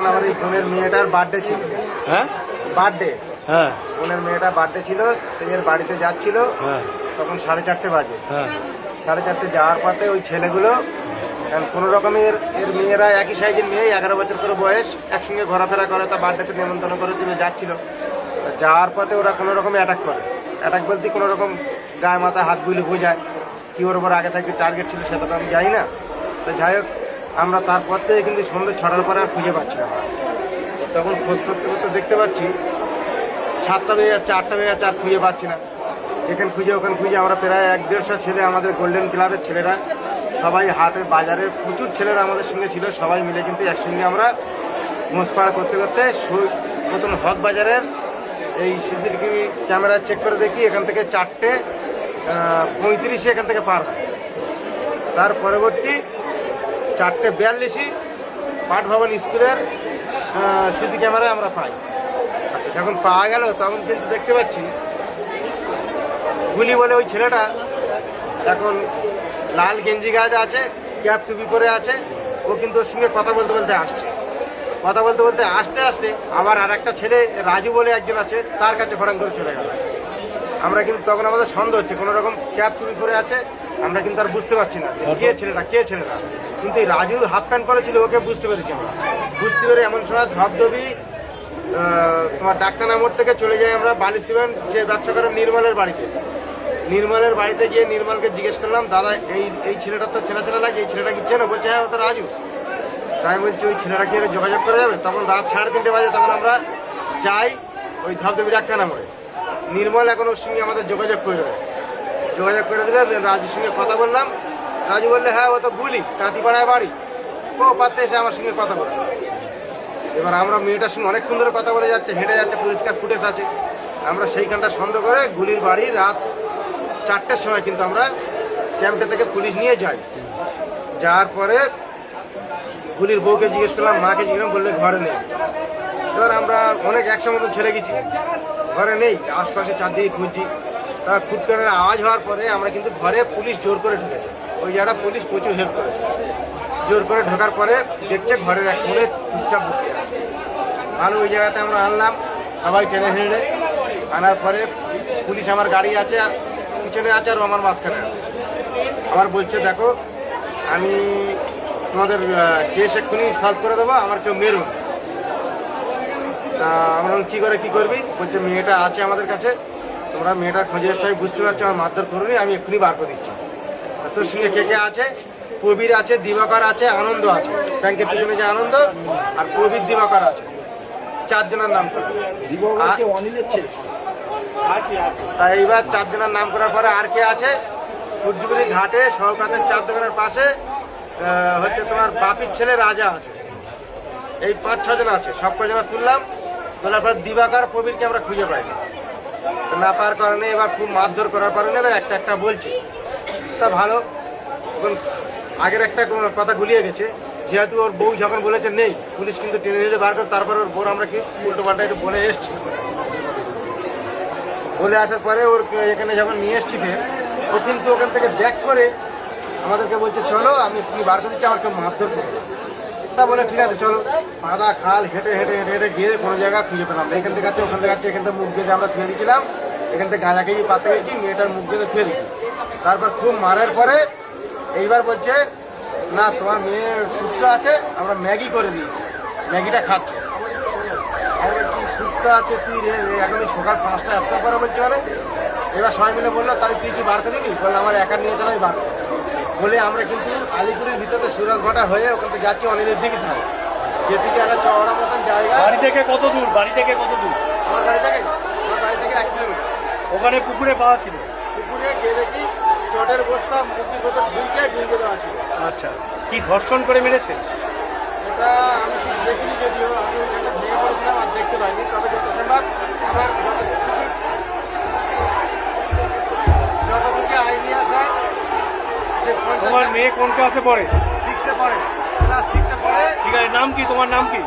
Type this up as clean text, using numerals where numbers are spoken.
আমার এই বোনের মেয়েটার বার্থডে ছিল। হ্যাঁ বার্থডে, হ্যাঁ বোনের মেয়েটার বার্থডে ছিল। তো এর বাড়িতে যাচ্ছিল, হ্যাঁ তখন 4:30 বাজে। হ্যাঁ 4:30 যাওয়ার পথে ওই ছেলেগুলো কোনো রকমের, এর মেয়েরা একই সাইজের মেয়ে, 11 বছর করে বয়স, একসঙ্গে ঘোরাফেরা করে, তা বার্থডেতে নেমন্তন্ন করে তিনি যাচ্ছিল। যাওয়ার পথে ওরা কোনো রকমে অ্যাটাক করে। অ্যাটাক বলতে কোনো রকম গায়ে মাথায় হাত বুলে বোঝায়, কি ওর ওপর আগে থেকে টার্গেট ছিল সেটা তো আমি জানি না। তো যাই হোক, আমরা তারপর থেকে কিন্তু সন্ধ্যে 6টার পরে আর খুঁজে পাচ্ছি না। তখন খোঁজ করতে করতে দেখতে পাচ্ছি 7টা বেজে যাচ্ছে, 8টা বেজে যাচ্ছে, আর খুঁজে পাচ্ছি না। এখানে খুঁজে ওখানে খুঁজে আমরা প্রায় 1-150 ছেলে, আমাদের গোল্ডেন ক্লাবের ছেলেরা, সবাই হাটে বাজারে প্রচুর ছেলেরা আমাদের সঙ্গে ছিল। সবাই মিলে কিন্তু একসঙ্গে আমরা মোষপাড়া করতে করতে প্রথম হক বাজারের এই সিসিটিভি ক্যামেরা চেক করে দেখি এখান থেকে 4:35 এখান থেকে পার হয়। তার পরবর্তী 4:42 পাঠ ভবন স্কুলের সিসি ক্যামেরায় আমরা পাই। আচ্ছা, যখন পাওয়া গেল তখন কিন্তু দেখতে পাচ্ছি গুলি বলে ওই ছেলেটা এখন লাল গেঞ্জি গায়ে আছে, ক্যাপ টুপি পরে আছে। ও কিন্তু ওর সঙ্গে কথা বলতে বলতে আসছে। কথা বলতে বলতে আসতে আসতে আবার আর একটা ছেলে রাজু বলে একজন আছে, তার কাছে ফটাং করে চলে গেল। আমরা কিন্তু তখন আমাদের সন্দেহ হচ্ছে, কোনো রকম ক্যাপ টুপি পরে আছে, আমরা কিন্তু আর বুঝতে পারছি না কে ছেলেটা। কিন্তু এই রাজু হাফ প্যান্ট পরেছিল, ওকে বুঝতে পেরেছি আমরা। বুঝতে পেরে এমন সময় ধবধবি তোমার ডাক্তারনা মোড় থেকে চলে যাই আমরা বালি সিমেন্ট যে ব্যবসা করে নির্মলের বাড়িতে। নির্মলের বাড়িতে গিয়ে নির্মলকে জিজ্ঞেস করলাম, দাদা এই ছেলেটা তো চেনা লাগে, এই ছেলেটা কি চেনো? বলছে হ্যাঁ, ও তো রাজু। তাই বলছি ওই ছেলেটা কি যোগাযোগ করা যাবে? তখন রাত 3:30 বাজে, তখন আমরা যাই ওই ধবধবি ডাক্তারনা মোড়ে। নির্মল এখন ওর সঙ্গে আমাদের যোগাযোগ করে দিলে রাজুর সঙ্গে কথা বললাম। রাজু বললে হ্যাঁ, ও তো গুলি কাঁতিপাড়ায় বাড়ি, ও পাত্তে এসে আমার সঙ্গে কথা বলে। এবার আমরা মেয়েটার সঙ্গে অনেকক্ষণ ধরে কথা বলে যাচ্ছে, হেঁটে যাচ্ছে, পরিষ্কার ফুটেজ আছে। আমরা সেইখানটা সন্দেহ করে গুলির বাড়ি রাত 4টের সময় কিন্তু আমরা ক্যাম্পটা থেকে পুলিশ নিয়ে যাই। যাওয়ার পরে গুলির বউকে জিজ্ঞেস করলাম, মাকে জিজ্ঞেস করলাম, বললে ঘরে নেই। এবার আমরা অনেক 100 মতো ছেড়ে গেছি, ঘরে নেই, আশপাশে চারদিকে খুঁজছি। তার ফুটকারের আওয়াজ হওয়ার পরে আমরা কিন্তু ঘরে পুলিশ জোর করে ঢুকেছে। ওই জায়গাটা পুলিশ প্রচুর হেল্প করেছে। জোর করে ঢোকার পরে দেখছে ঘরের এক কোণে চুপচাপ ঢুকে আছে। ভালো, ওই জায়গাতে আমরা আনলাম সবাই টেনে হেঁড়ে। আনার পরে পুলিশ আমার গাড়ি আছে, পিছনে আছে, আর আমার মাঝখানে আছে। আমার বলছে, দেখো আমি তোমাদের কেস এক্ষুনি সলভ করে দেবো, আমার কেউ মেরুন। তা আমরা কি করবি? বলছে মেয়েটা আছে আমাদের কাছে, তোমরা মেয়েটার খোঁজে এসছো, আমি বুঝতে পারছি, আমার মারধর করুনি, আমি এক্ষুনি বার করে দিচ্ছি। তোর সঙ্গে কে আছে? প্রবীর আছে, দিবাকর আছে, আনন্দ আছে। ব্যাংকের পিছনে যে আনন্দ, আর প্রবীর, দিবাকর আছে। 4 জনের নাম করে। তাই এইবার 4 জনের নাম করার পরে আর কে আছে? সূর্যগুলি ঘাটে সহকাতের 4 দোকানের পাশে হচ্ছে তোমার বাপির ছেলে রাজা আছে। এই 5-6 জন আছে। সব কজনা তুললাম। তোলার পর দিবাকর, প্রবীরকে আমরা খুঁজে পাইনি। না পাওয়ার কারণে এবার খুব মারধর করার কারণে এবার একটা বলছি। তা ভালো, আগের একটা কথা গুলিয়ে গেছে, যেহেতু ওর বউ যখন বলেছে নেই, পুলিশ কিন্তু টেনে নিলে বার করে। তারপর ওর বউ আমরা কি উল্টো পাল্টা একটু বলে এসছি। বলে আসার পরে ওর এখানে যখন নিয়ে এসছি, ও কিন্তু ওখান থেকে ব্যাক করে আমাদেরকে বলছে, চলো আমি তুমি বার করে দিচ্ছি, আমাকে মারধর করবো। তা বলে ঠিক আছে চলো। পাদা খাল হেঁটে গিয়ে কোনো জায়গা খুঁজে পেলাম না। এখান থেকে আছে, ওখান থেকে আছে, এখান থেকে মুখ দিয়ে আমরা ধুয়ে দিয়েছিলাম। এখান থেকে গাঁজা খেয়ে পাতে গেছি, মেয়েটার মুখ দিয়ে ধুয়ে দিচ্ছি। তারপর খুব মারার পরে এইবার বলছে, না তোমার মেয়ে সুস্থ আছে, আমরা ম্যাগি করে দিয়েছি, ম্যাগিটা খাচ্ছে। আর বলছি সুস্থ আছে তুই এখনই সকাল 5টা এত পরে বলছি মানে। এবার সবাই মিলে বললো, তাহলে তুই কি বার করে দিবি? বললো আমার একা নিয়ে চলাই বার বলে। আমরা কিন্তু আলিপুরের ভিতরে সুরাজঘাটা হয়ে ওখান থেকে যাচ্ছি অনিলের দিকে ধারে, যেদিকে একটা চওড়া মতন জায়গা। বাড়ি থেকে কত দূর? আমার বাড়ি থেকে 1 কিলোমিটার। ওখানে পুকুরে পাওয়া ছিল? পুকুরে গিয়ে দেখি চটের বস্তা মুখের ভেতর ডুবে দেওয়া ছিল। আচ্ছা, কি ধর্ষণ করে মেরেছে? ওটা আমি ঠিক দেখিনি, যদিও আমি ওখানটা ভেঙে পড়েছিলাম আর দেখতে পাইনি। তবে যত সম্ভব আমার যতটুকু আইডিয়া আছে, তোমার মেয়ে কোন ক্লাসে পড়ে? 6-এ পড়ে, ক্লাস 6-এ পড়ে। ঠিক আছে, নাম কি? তোমার নাম কি?